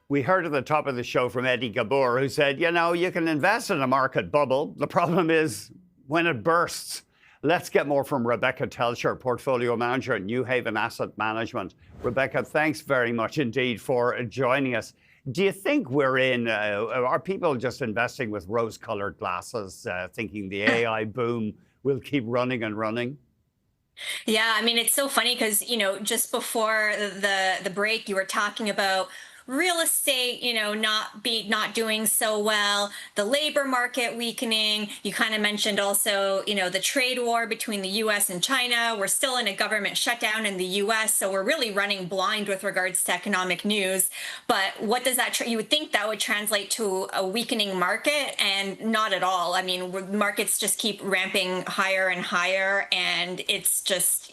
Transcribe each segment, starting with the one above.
We heard at the top of the show from Eddie Gabor, who said, you can invest in a market bubble. The problem is when it bursts. Let's get more from Rebecca Teltscher, portfolio manager at Newhaven Asset Management. Rebecca, thanks very much indeed for joining us. Do you think are people just investing with rose-colored glasses, thinking the AI boom will keep running and running? Yeah, I mean, it's so funny because, just before the break, you were talking about real estate, not doing so well, the labor market weakening. You kind of mentioned also, the trade war between the US and China. We're still in a government shutdown in the US, so we're really running blind with regards to economic news. But what does that you would think that would translate to a weakening market, and not at all. I mean, markets just keep ramping higher and higher, and it's just,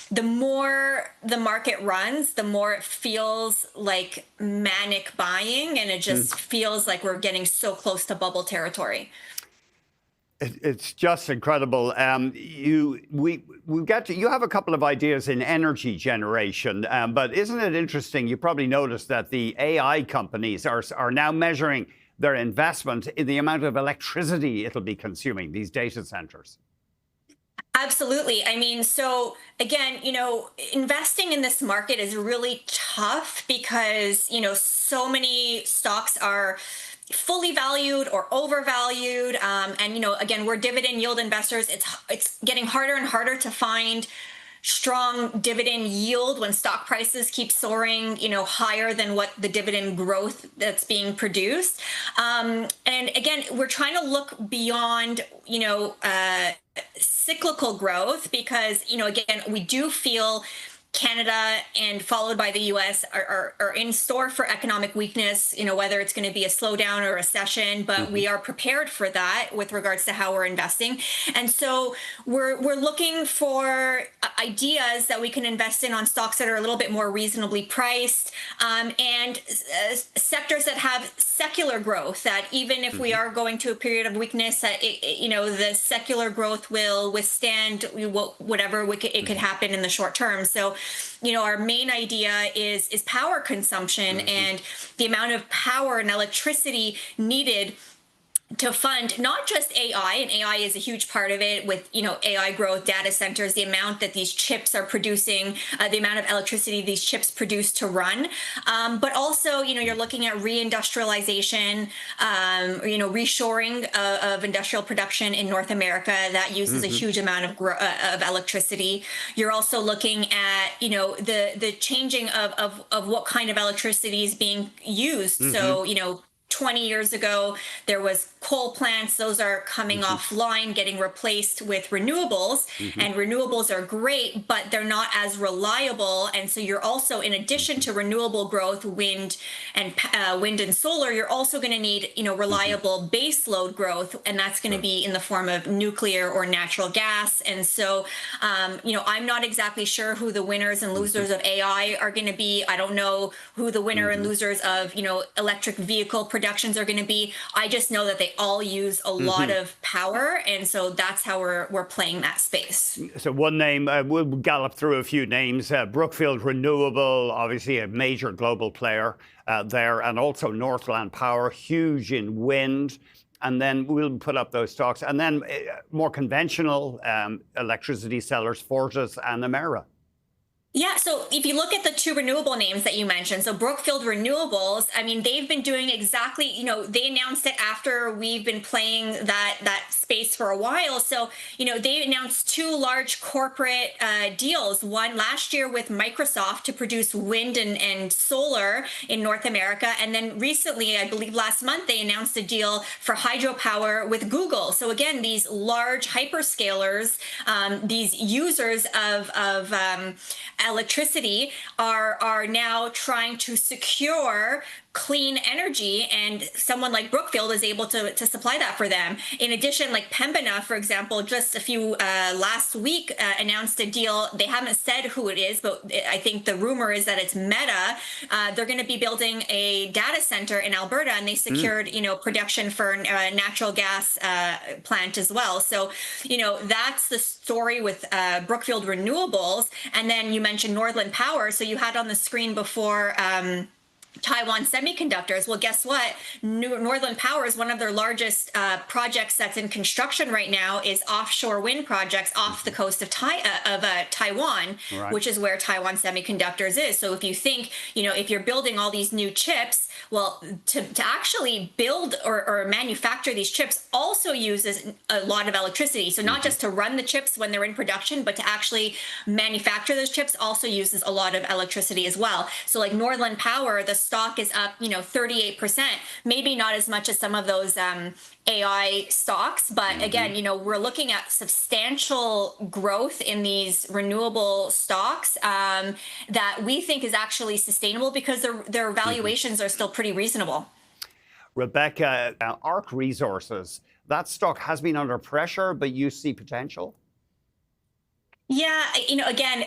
the more the market runs, the more it feels like manic buying, and it just feels like we're getting so close to bubble territory. It's just incredible. You have a couple of ideas in energy generation, but isn't it interesting? You probably noticed that the AI companies are now measuring their investment in the amount of electricity it'll be consuming, these data centers. Absolutely. I mean, so again, investing in this market is really tough because, so many stocks are fully valued or overvalued. And, again, we're dividend yield investors. It's getting harder and harder to find strong dividend yield when stock prices keep soaring, higher than what the dividend growth that's being produced. And again, we're trying to look beyond, cyclical growth because, again, we do feel Canada and followed by the US are in store for economic weakness, whether it's going to be a slowdown or a recession, but we are prepared for that with regards to how we're investing. And so we're looking for ideas that we can invest in on stocks that are a little bit more reasonably priced, and sectors that have secular growth, that even if we are going to a period of weakness, that the secular growth will withstand whatever it could happen in the short term. So our main idea is power consumption and the amount of power and electricity needed to fund not just AI, and AI is a huge part of it with, AI growth, data centers, the amount that these chips are producing, the amount of electricity these chips produce to run. But also, you're looking at reindustrialization, reshoring of industrial production in North America that uses a huge amount of electricity. You're also looking at, the changing of what kind of electricity is being used. So, 20 years ago, there was coal plants. Those are coming offline, getting replaced with renewables. And renewables are great, but they're not as reliable. And so you're also, in addition to renewable growth, wind and solar, you're also going to need, reliable base load growth. And that's going to be in the form of nuclear or natural gas. And so, I'm not exactly sure who the winners and losers of AI are going to be. I don't know who the winner and losers of, electric vehicle productions are going to be. I just know that they all use a lot of power, and so that's how we're playing that space. So one name, we'll gallop through a few names. Brookfield Renewable, obviously a major global player there, and also Northland Power, huge in wind. And then we'll put up those stocks. And then more conventional electricity sellers, Fortis and Emera. Yeah, so if you look at the two renewable names that you mentioned, so Brookfield Renewables, I mean, they've been doing exactly, they announced it after we've been playing that space for a while. So, they announced two large corporate deals, one last year with Microsoft to produce wind and solar in North America. And then recently, I believe last month, they announced a deal for hydropower with Google. So again, these large hyperscalers, these users of electricity are now trying to secure clean energy, and someone like Brookfield is able to supply that for them. In addition, like Pembina, for example, just a few last week announced a deal. They haven't said who it is, but I think the rumor is that it's Meta. They're going to be building a data center in Alberta, and they secured production for a natural gas plant as well. So that's the story with Brookfield Renewables. And then you mentioned Northland Power. So you had on the screen before Taiwan Semiconductors. Well, guess what? Northland Power is one of their largest projects that's in construction right now, is offshore wind projects off the coast of Taiwan, Right. which is where Taiwan Semiconductors is. So if you think, if you're building all these new chips, well, to actually build or manufacture these chips also uses a lot of electricity. So not just to run the chips when they're in production, but to actually manufacture those chips also uses a lot of electricity as well. So like Northland Power, the stock is up, 38%, maybe not as much as some of those AI stocks, but again, we're looking at substantial growth in these renewable stocks that we think is actually sustainable because their valuations are still pretty reasonable. Rebecca, ARC Resources, that stock has been under pressure, but you see potential? Yeah, again,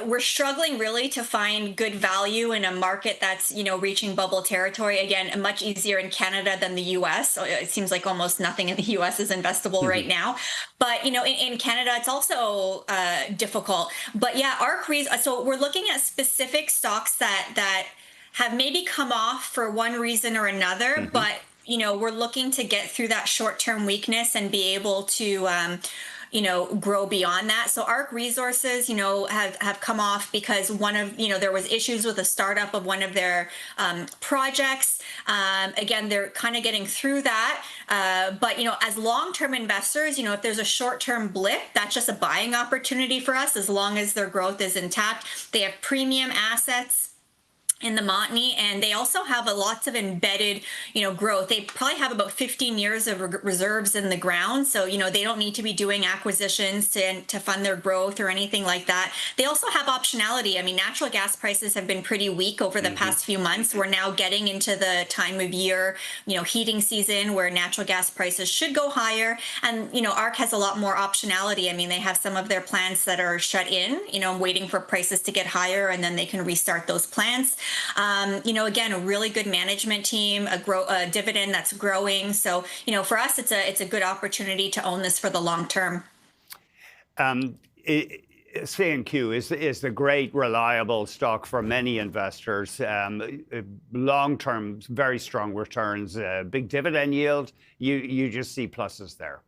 we're struggling really to find good value in a market that's, reaching bubble territory. Again, much easier in Canada than the US. So it seems like almost nothing in the US is investable right now. But, in Canada, it's also difficult. But yeah, so we're looking at specific stocks that have maybe come off for one reason or another, but we're looking to get through that short-term weakness and be able to grow beyond that. So ARC Resources, have come off because there was issues with the startup of one of their projects. Again, they're kind of getting through that. But, as long-term investors, if there's a short-term blip, that's just a buying opportunity for us as long as their growth is intact. They have premium assets in the Montney, and they also have lots of embedded, growth. They probably have about 15 years of reserves in the ground, so they don't need to be doing acquisitions to fund their growth or anything like that. They also have optionality. I mean, natural gas prices have been pretty weak over the past few months. We're now getting into the time of year, heating season, where natural gas prices should go higher, and ARC has a lot more optionality. I mean, they have some of their plants that are shut in, waiting for prices to get higher, and then they can restart those plants. Again, a really good management team, a dividend that's growing. So, for us, it's a good opportunity to own this for the long term. C&Q is the great reliable stock for many investors. Long-term, very strong returns, big dividend yield. You just see pluses there.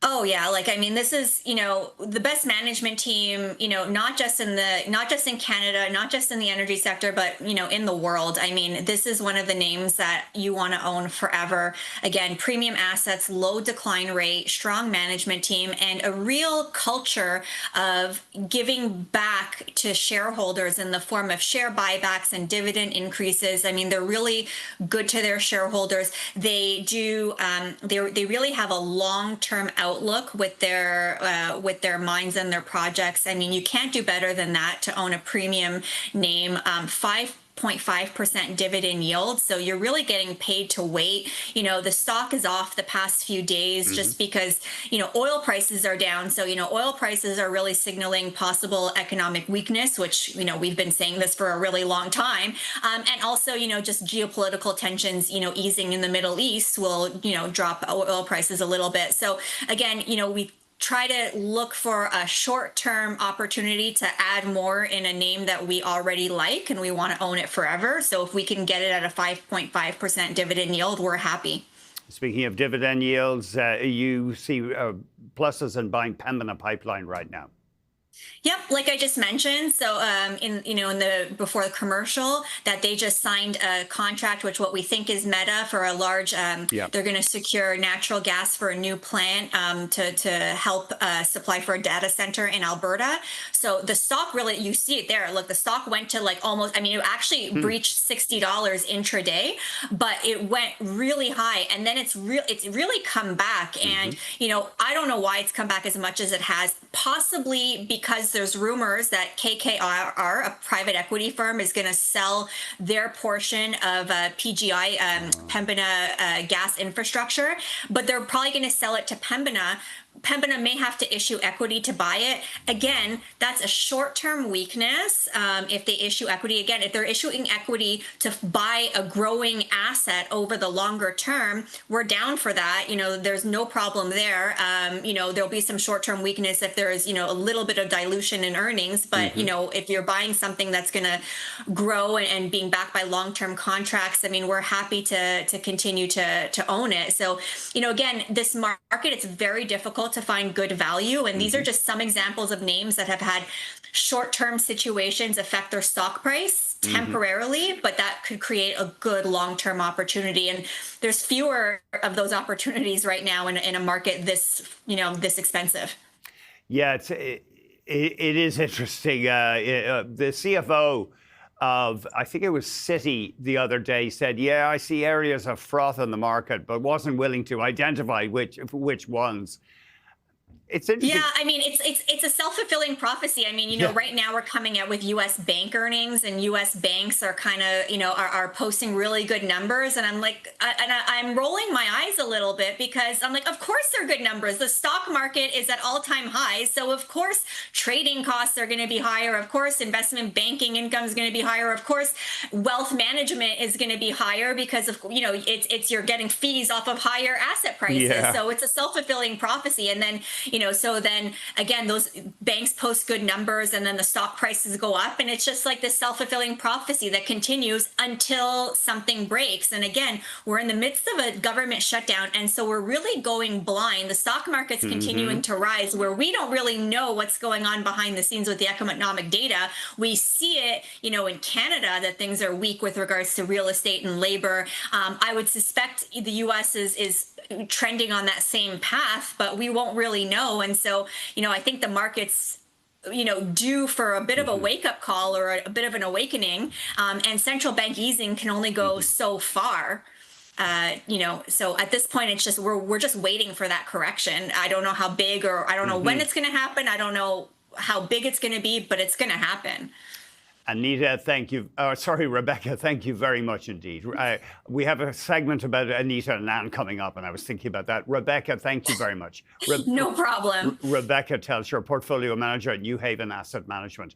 Oh yeah, this is, the best management team, not just in Canada, not just in the energy sector, but, in the world. I mean, this is one of the names that you want to own forever. Again, premium assets, low decline rate, strong management team, and a real culture of giving back to shareholders in the form of share buybacks and dividend increases. I mean, they're really good to their shareholders. They do, they really have a long-term outlook with their mines and their projects. I mean, you can't do better than that to own a premium name. 5.5% dividend yield. So you're really getting paid to wait. The stock is off the past few days just because, oil prices are down. So, oil prices are really signaling possible economic weakness, which, we've been saying this for a really long time. And also, just geopolitical tensions, easing in the Middle East will, drop oil prices a little bit. So again, we try to look for a short-term opportunity to add more in a name that we already like and we want to own it forever. So if we can get it at a 5.5% dividend yield, we're happy. Speaking of dividend yields, you see pluses in buying Pembina Pipeline right now. Yep, like I just mentioned. So before the commercial, that they just signed a contract, which what we think is Meta, for a large. They're going to secure natural gas for a new plant to help supply for a data center in Alberta. So the stock really, you see it there. Look, the stock went to almost. I mean, it actually breached $60 intraday, but it went really high, and then it's really come back. And I don't know why it's come back as much as it has. Possibly because there's rumors that KKR, a private equity firm, is going to sell their portion of PGI, Pembina gas infrastructure, but they're probably going to sell it to Pembina Pembina may have to issue equity to buy it. Again, that's a short-term weakness. If they issue equity, again, if they're issuing equity to buy a growing asset over the longer term, we're down for that. There's no problem there. There'll be some short-term weakness if there's, a little bit of dilution in earnings. But, if you're buying something that's going to grow and being backed by long-term contracts, we're happy to continue to own it. So, again, this market, it's very difficult to find good value. And these are just some examples of names that have had short-term situations affect their stock price temporarily, but that could create a good long-term opportunity. And there's fewer of those opportunities right now in a market this expensive. Yeah, it is interesting. The CFO of, I think it was Citi the other day, said, yeah, I see areas of froth in the market, but wasn't willing to identify which ones. It's interesting. Yeah, it's a self-fulfilling prophecy. Right now we're coming out with U.S. bank earnings, and U.S. banks are kind of, are posting really good numbers. And I'm rolling my eyes a little bit because I'm like, of course they're good numbers. The stock market is at all-time highs. So of course trading costs are going to be higher. Of course investment banking income is going to be higher. Of course wealth management is going to be higher because of, it's you're getting fees off of higher asset prices. Yeah. So it's a self-fulfilling prophecy. And then, so then again, those banks post good numbers and then the stock prices go up. And it's just like this self-fulfilling prophecy that continues until something breaks. And again, we're in the midst of a government shutdown. And so we're really going blind. The stock market's continuing to rise where we don't really know what's going on behind the scenes with the economic data. We see it, in Canada that things are weak with regards to real estate and labor. I would suspect the U.S. is trending on that same path, but we won't really know. And so, I think the market's, due for a bit of a wake-up call or a bit of an awakening. And central bank easing can only go so far. So at this point, it's just we're just waiting for that correction. I don't know how big, or I don't know when it's going to happen. I don't know how big it's going to be, but it's going to happen. Anita, thank you. Rebecca, thank you very much indeed. We have a segment about Anita and Anne coming up, and I was thinking about that. Rebecca, thank you very much. No problem. Rebecca Teltscher, portfolio manager at Newhaven Asset Management.